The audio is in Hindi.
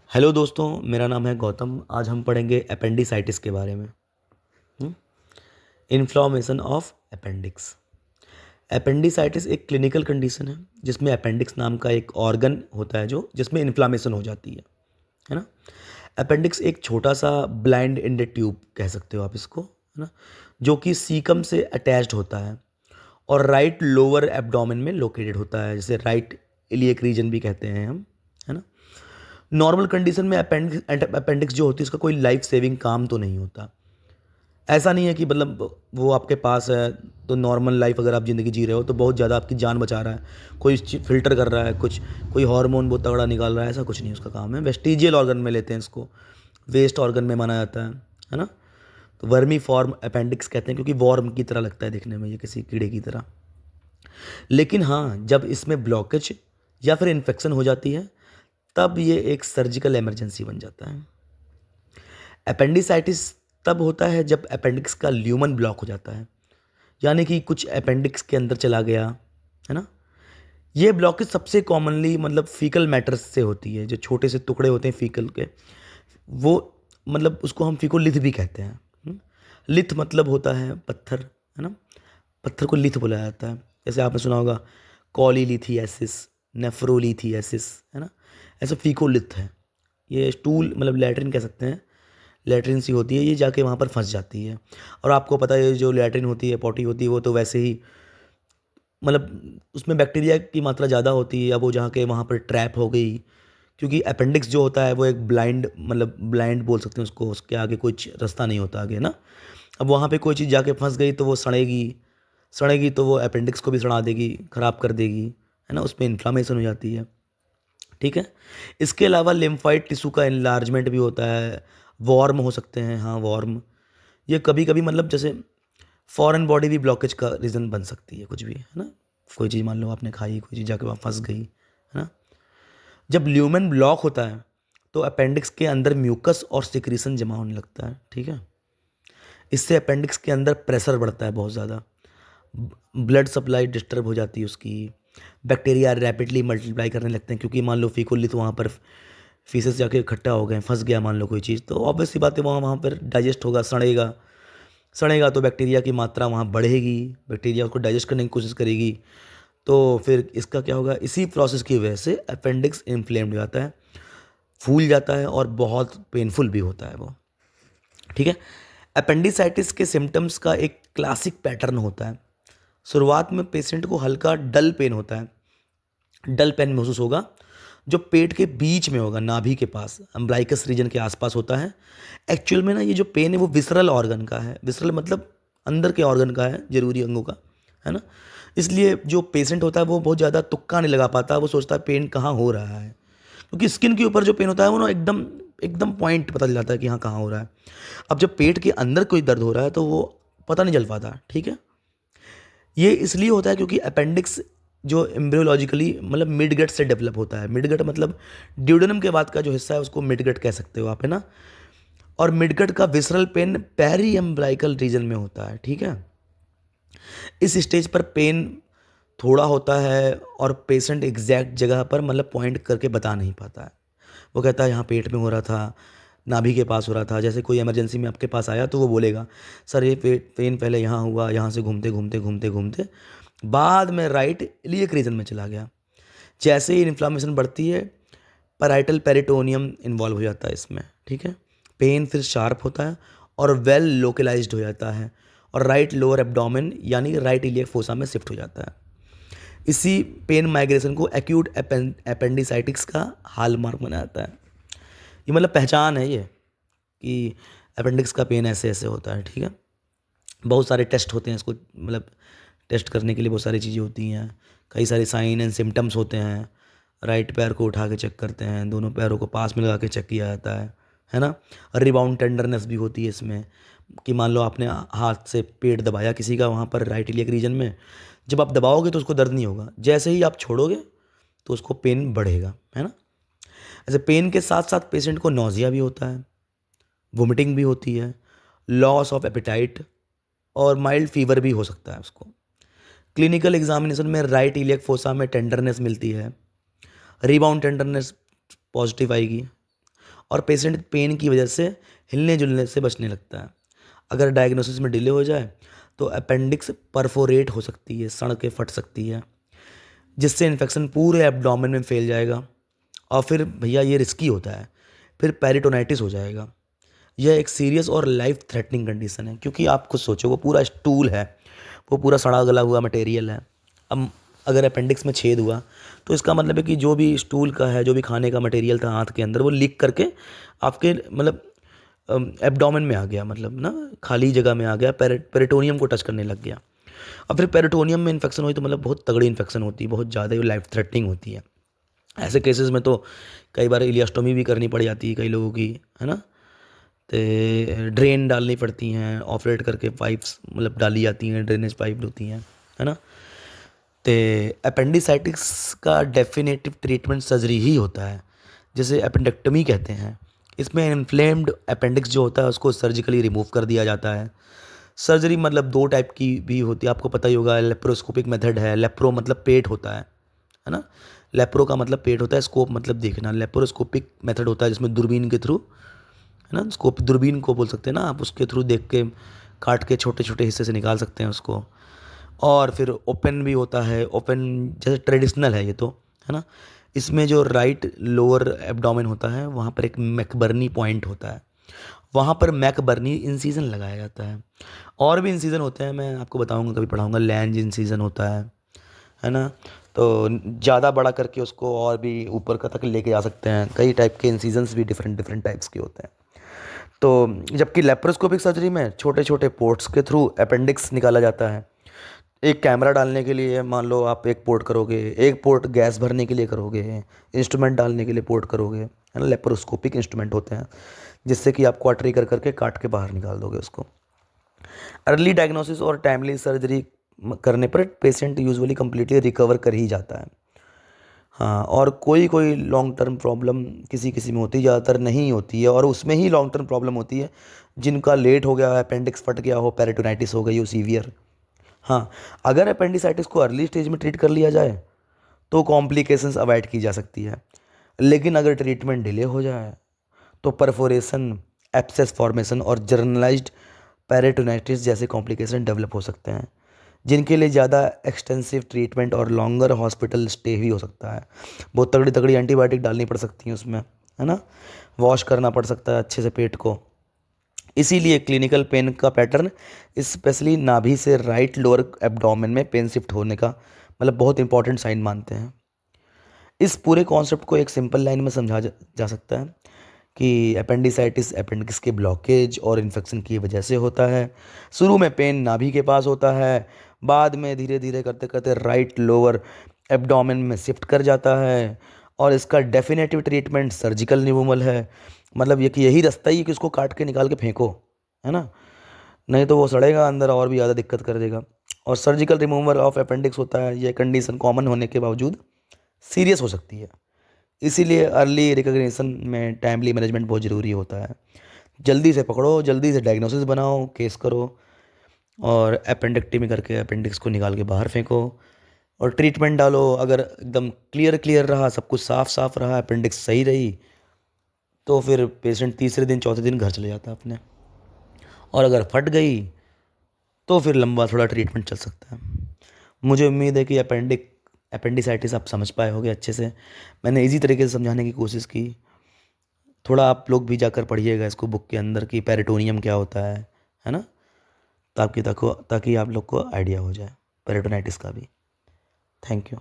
हेलो दोस्तों, मेरा नाम है गौतम। आज हम पढ़ेंगे अपेंडिसाइटिस के बारे में। Inflammation of appendix. अपेंडिसाइटिस एक क्लिनिकल कंडीशन है जिसमें अपेंडिक्स नाम का एक ऑर्गन होता है जो जिसमें इन्फ्लामेशन हो जाती है ना। अपेंडिक्स एक छोटा सा ब्लाइंड एंडेड ट्यूब कह सकते हो आप इसको, है ना, जो कि सीकम से अटैच्ड होता है और राइट लोअर एब्डोमेन में लोकेटेड होता है, जैसे राइट इलियक रीजन भी कहते हैं हम, है ना। नॉर्मल कंडीशन में अपेंडिक्स जो होती है उसका कोई लाइफ सेविंग काम तो नहीं होता। ऐसा नहीं है कि मतलब वो आपके पास है तो नॉर्मल लाइफ अगर आप ज़िंदगी जी रहे हो तो बहुत ज़्यादा आपकी जान बचा रहा है, कोई फ़िल्टर कर रहा है, कुछ कोई हार्मोन बहुत तगड़ा निकाल रहा है, ऐसा कुछ नहीं उसका काम है। वेस्टिजियल ऑर्गन में लेते हैं इसको, वेस्ट ऑर्गन में माना जाता है ना। तो वर्मी फॉर्म अपेंडिक्स कहते हैं क्योंकि वॉर्म की तरह लगता है दिखने में, ये किसी कीड़े की तरह। लेकिन हाँ, जब इसमें ब्लॉकेज या फिर इन्फेक्शन हो जाती है तब ये एक सर्जिकल इमरजेंसी बन जाता है। अपेंडिसाइटिस तब होता है जब अपेंडिक्स का ल्यूमन ब्लॉक हो जाता है, यानी कि कुछ अपेंडिक्स के अंदर चला गया, है ना। ये ब्लॉकेज सबसे कॉमनली मतलब फीकल मैटर्स से होती है, जो छोटे से टुकड़े होते हैं फीकल के, वो मतलब उसको हम फीकोलिथ भी कहते हैं। लिथ मतलब होता है पत्थर, है ना। पत्थर को लिथ बोला जाता है। जैसे आपने सुना होगा कॉलीलिथियासिस, नेफ्रोलिथियासिस, है ना। ऐसा फीकोलिथ है। ये स्टूल मतलब लैट्रिन कह सकते हैं, लैट्रिन सी होती है, ये जाके वहाँ पर फंस जाती है। और आपको पता है जो लैट्रिन होती है, पॉटी होती है, वो तो वैसे ही मतलब उसमें बैक्टीरिया की मात्रा ज़्यादा होती है, या वो जाके वहाँ पर ट्रैप हो गई। क्योंकि अपेंडिक्स जो होता है वो एक ब्लाइंड मतलब ब्लाइंड बोल सकते हैं उसको, उसके आगे कुछ रास्ता नहीं होता आगे ना। अब वहाँ पे कोई चीज़ जाके फंस गई तो वो सड़ेगी, सड़ेगी तो वो अपेंडिक्स को भी सड़ा देगी, ख़राब कर देगी, है ना। उसमें इन्फ्लामेशन हो जाती है, ठीक है। इसके अलावा लिम्फाइड टिश्यू का इन्लार्जमेंट भी होता है। वॉर्म हो सकते हैं, हाँ वॉर्म। ये कभी कभी मतलब जैसे फॉरेन बॉडी भी ब्लॉकेज का रीज़न बन सकती है, कुछ भी, है ना। कोई चीज़ मान लो आपने खाई, कोई चीज़ जाके वहाँ फंस गई, है ना। जब ल्यूमेन ब्लॉक होता है तो अपेंडिक्स के अंदर म्यूकस और सिक्रीशन जमा होने लगता है, ठीक है। इससे अपेंडिक्स के अंदर प्रेशर बढ़ता है बहुत ज़्यादा, ब्लड सप्लाई डिस्टर्ब हो जाती है उसकी, बैक्टीरिया रैपिडली मल्टीप्लाई करने लगते हैं, क्योंकि मान लो फीकोली तो वहाँ पर फीसेस जाके इकट्ठा हो गए, फंस गया मान लो कोई चीज़, तो ऑब्वियस सी बात है वहाँ वहाँ पर डाइजेस्ट होगा, सड़ेगा। सड़ेगा तो बैक्टीरिया की मात्रा वहाँ बढ़ेगी, बैक्टीरिया उसको डाइजेस्ट करने की कोशिश करेगी। तो फिर इसका क्या होगा, इसी प्रोसेस की वजह से अपेंडिक्स इन्फ्लेम्ड हो जाता है, फूल जाता है और बहुत पेनफुल भी होता है वो, ठीक है। अपेंडिसाइटिस के सिम्टम्स का एक क्लासिक पैटर्न होता है। शुरुआत में पेशेंट को हल्का डल पेन होता है, डल पेन महसूस होगा, जो पेट के बीच में होगा, नाभि के पास, अम्ब्लाइकस रीजन के आसपास होता है। एक्चुअल में ना ये जो पेन है वो विसरल ऑर्गन का है, विसरल मतलब अंदर के ऑर्गन का है, जरूरी अंगों का, है ना। इसलिए जो पेशेंट होता है वो बहुत ज़्यादा तुक्का नहीं लगा पाता, वो सोचता है पेन कहाँ हो रहा है, क्योंकि स्किन के ऊपर जो पेन होता है वो ना एकदम एकदम पॉइंट पता चल जाता है कि हाँ कहाँ हो रहा है। अब जब पेट के अंदर कोई दर्द हो रहा है तो वो पता नहीं चल पाता, ठीक है। ये इसलिए होता है क्योंकि अपेंडिक्स जो एम्ब्रियोलॉजिकली मतलब मिडगट से डेवलप होता है। मिडगट मतलब ड्यूडेनम के बाद का जो हिस्सा है उसको मिडगट कह सकते हो आप, है ना। और मिडगट का visceral pain periumbilical region में होता है, ठीक है। इस स्टेज पर पेन थोड़ा होता है और पेशेंट एग्जैक्ट जगह पर मतलब पॉइंट करके बता नहीं पाता है। वो कहता है यहाँ पेट में हो रहा था, नाभि के पास हो रहा था। जैसे कोई इमरजेंसी में आपके पास आया तो वो बोलेगा सर ये पेन पहले यहाँ हुआ, यहाँ से घूमते घूमते घूमते घूमते बाद में राइट इलियक रीजन में चला गया। जैसे ही इन्फ्लामेशन बढ़ती है पैराइटल पेरिटोनियम इन्वॉल्व हो जाता है इसमें, ठीक है। पेन फिर शार्प होता है और वेल लोकलाइज्ड हो जाता है और राइट लोअर एब्डोमेन यानी राइट इलियक फोसा में शिफ्ट हो जाता है। इसी पेन माइग्रेशन को एक्यूट अपेंडिसाइटिक्स का हॉलमार्क माना जाता है। ये मतलब पहचान है ये कि अपेंडिक्स का पेन ऐसे ऐसे होता है, ठीक है। बहुत सारे टेस्ट होते हैं इसको मतलब टेस्ट करने के लिए बहुत सारी चीज़ें होती हैं, कई सारे साइन एंड सिम्टम्स होते हैं। राइट पैर को उठा के चेक करते हैं, दोनों पैरों को पास में लगा के चेक किया जाता है ना। रिबाउंड टेंडरनेस भी होती है इसमें, कि मान लो आपने हाथ से पेट दबाया किसी का वहाँ पर राइट इलियक रीजन में, जब आप दबाओगे तो उसको दर्द नहीं होगा, जैसे ही आप छोड़ोगे तो उसको पेन बढ़ेगा, है ना। ऐसे पेन के साथ साथ पेशेंट को नौजिया भी होता है, वोमिटिंग भी होती है, लॉस ऑफ एपिटाइट और माइल्ड फीवर भी हो सकता है उसको। क्लिनिकल एग्जामिनेशन में राइट इलियक फोसा में टेंडरनेस मिलती है, रिबाउंड टेंडरनेस पॉजिटिव आएगी। और पेशेंट पेन की वजह से हिलने जुलने से बचने लगता है। अगर डायग्नोसिस में डिले हो जाए तो अपेंडिक्स परफोरेट हो सकती है, सड़ के फट सकती है, जिससे इन्फेक्शन पूरे एब्डोमेन में फैल जाएगा और फिर भैया ये रिस्की होता है, फिर पेरिटोनाइटिस हो जाएगा। यह एक सीरियस और लाइफ थ्रेटनिंग कंडीशन है, क्योंकि आप खुद सोचो वो पूरा स्टूल है, वो पूरा सड़ा गला हुआ मटेरियल है। अब अगर अपेंडिक्स में छेद हुआ तो इसका मतलब है कि जो भी स्टूल का है, जो भी खाने का मटेरियल था हाथ के अंदर, वो लीक करके आपके मतलब एब्डोमेन में आ गया, मतलब ना खाली जगह में आ गया, पेरिटोनियम को टच करने लग गया। अब फिर पेरिटोनियम में इन्फेक्शन हुई तो मतलब बहुत तगड़ी इन्फेक्शन होती है, बहुत ज़्यादा लाइफ थ्रेटनिंग होती है। ऐसे केसेस में तो कई बार इलियास्टोमी भी करनी पड़ जाती है कई लोगों की, है ना। तो ड्रेन डालनी पड़ती हैं, ऑपरेट करके पाइप्स मतलब डाली जाती हैं, ड्रेनेज पाइप होती हैं, है ना। तो अपेंडिसाइटिस का डेफिनेटिव ट्रीटमेंट सर्जरी ही होता है, जिसे अपेंडेक्टमी कहते हैं। इसमें इन्फ्लेम्ड अपेंडिक्स जो होता है उसको सर्जिकली रिमूव कर दिया जाता है। सर्जरी मतलब दो टाइप की भी होती है, आपको पता ही होगा। लेप्रोस्कोपिक मेथड है, लेप्रो मतलब पेट होता है ना। लेप्रो का मतलब पेट होता है, स्कोप मतलब देखना। लेप्रोस्कोपिक मेथड होता है जिसमें दूरबीन के थ्रू, है ना, स्कोप दूरबीन को बोल सकते हैं ना आप, उसके थ्रू देख के काट के छोटे छोटे हिस्से से निकाल सकते हैं उसको। और फिर ओपन भी होता है, ओपन जैसे ट्रेडिशनल है ये तो, है ना। इसमें जो राइट लोअर एब्डोमेन होता है वहाँ पर एक मैकबर्नी पॉइंट होता है, वहाँ पर मैकबर्नी इंसीजन लगाया जाता है। और भी इंसीजन होते हैं, मैं आपको बताऊंगा, कभी पढ़ाऊंगा। लैंज इंसीजन होता है ना। तो ज़्यादा बड़ा करके उसको और भी ऊपर का तक लेके जा सकते हैं। कई टाइप के इंसीजन्स भी डिफरेंट डिफरेंट टाइप्स के होते हैं। तो जबकि लेप्रोस्कोपिक सर्जरी में छोटे छोटे पोर्ट्स के थ्रू अपेंडिक्स निकाला जाता है। एक कैमरा डालने के लिए मान लो आप एक पोर्ट करोगे, एक पोर्ट गैस भरने के लिए करोगे, इंस्ट्रूमेंट डालने के लिए पोर्ट करोगे, है ना। लेप्रोस्कोपिक इंस्ट्रूमेंट होते हैं जिससे कि आप क्वाटरी कर करके काट के बाहर निकाल दोगे उसको। अर्ली डायग्नोसिस और टाइमली सर्जरी करने पर पेशेंट यूजुअली कम्प्लीटली रिकवर कर ही जाता है। हाँ, और कोई कोई लॉन्ग टर्म प्रॉब्लम किसी किसी में होती है, ज़्यादातर नहीं होती है। और उसमें ही लॉन्ग टर्म प्रॉब्लम होती है जिनका लेट हो गया है, अपेंडिक्स फट गया हो, पेरिटोनाइटिस हो गई हो सीवियर। हाँ, अगर अपेंडिसाइटिस को अर्ली स्टेज में ट्रीट कर लिया जाए तो कॉम्प्लिकेशंस अवॉइड की जा सकती है। लेकिन अगर ट्रीटमेंट डिले हो जाए तो परफोरेशन, एब्सेस फॉर्मेशन और जर्नलाइज्ड पेरिटोनाइटिस जैसे कॉम्प्लिकेशन डेवलप हो सकते हैं, जिनके लिए ज़्यादा एक्सटेंसिव ट्रीटमेंट और लॉन्गर हॉस्पिटल स्टे भी हो सकता है। बहुत तगड़ी तगड़ी एंटीबायोटिक डालनी पड़ सकती हैं उसमें, है ना। वॉश करना पड़ सकता है अच्छे से पेट को। इसीलिए क्लिनिकल पेन का पैटर्न, स्पेशली नाभि से राइट लोअर एब्डोमेन में पेन शिफ्ट होने का मतलब बहुत इंपॉर्टेंट साइन मानते हैं। इस पूरे कॉन्सेप्ट को एक सिंपल लाइन में समझा जा सकता है कि अपेंडिसाइटिस अपेंडिक्स के ब्लॉकेज और इन्फेक्शन की वजह से होता है। शुरू में पेन नाभि के पास होता है, बाद में धीरे धीरे करते करते राइट लोअर एब्डोमेन में शिफ्ट कर जाता है। और इसका डेफिनेटिव ट्रीटमेंट सर्जिकल रिमूवल है। मतलब ये कि यही रास्ता ही है कि उसको काट के निकाल के फेंको, है ना। नहीं तो वो सड़ेगा अंदर और भी ज़्यादा दिक्कत कर देगा। और सर्जिकल रिमूवल ऑफ अपेंडिक्स होता है, ये कंडीशन कॉमन होने के बावजूद सीरियस हो सकती है। इसीलिए अर्ली रिकग्निशन में टाइमली मैनेजमेंट बहुत ज़रूरी होता है। जल्दी से पकड़ो, जल्दी से डायग्नोसिस बनाओ, केस करो और अपेंडेक्टमी करके अपेंडिक्स को निकाल के बाहर फेंको और ट्रीटमेंट डालो। अगर एकदम क्लियर क्लियर रहा, सब कुछ साफ साफ रहा, अपेंडिक्स सही रही, तो फिर पेशेंट तीसरे दिन चौथे दिन घर चले जाता है अपने। और अगर फट गई तो फिर लंबा थोड़ा ट्रीटमेंट चल सकता है। मुझे उम्मीद है कि अपेंडिसाइटिस आप समझ पाए होगे अच्छे से। मैंने इजी तरीके से समझाने की कोशिश की। थोड़ा आप लोग भी जाकर पढ़िएगा इसको बुक के अंदर कि पेरिटोनियम क्या होता है ना। ताकि आप लोग को आइडिया हो जाए पेरिटोनाइटिस का भी। Thank you.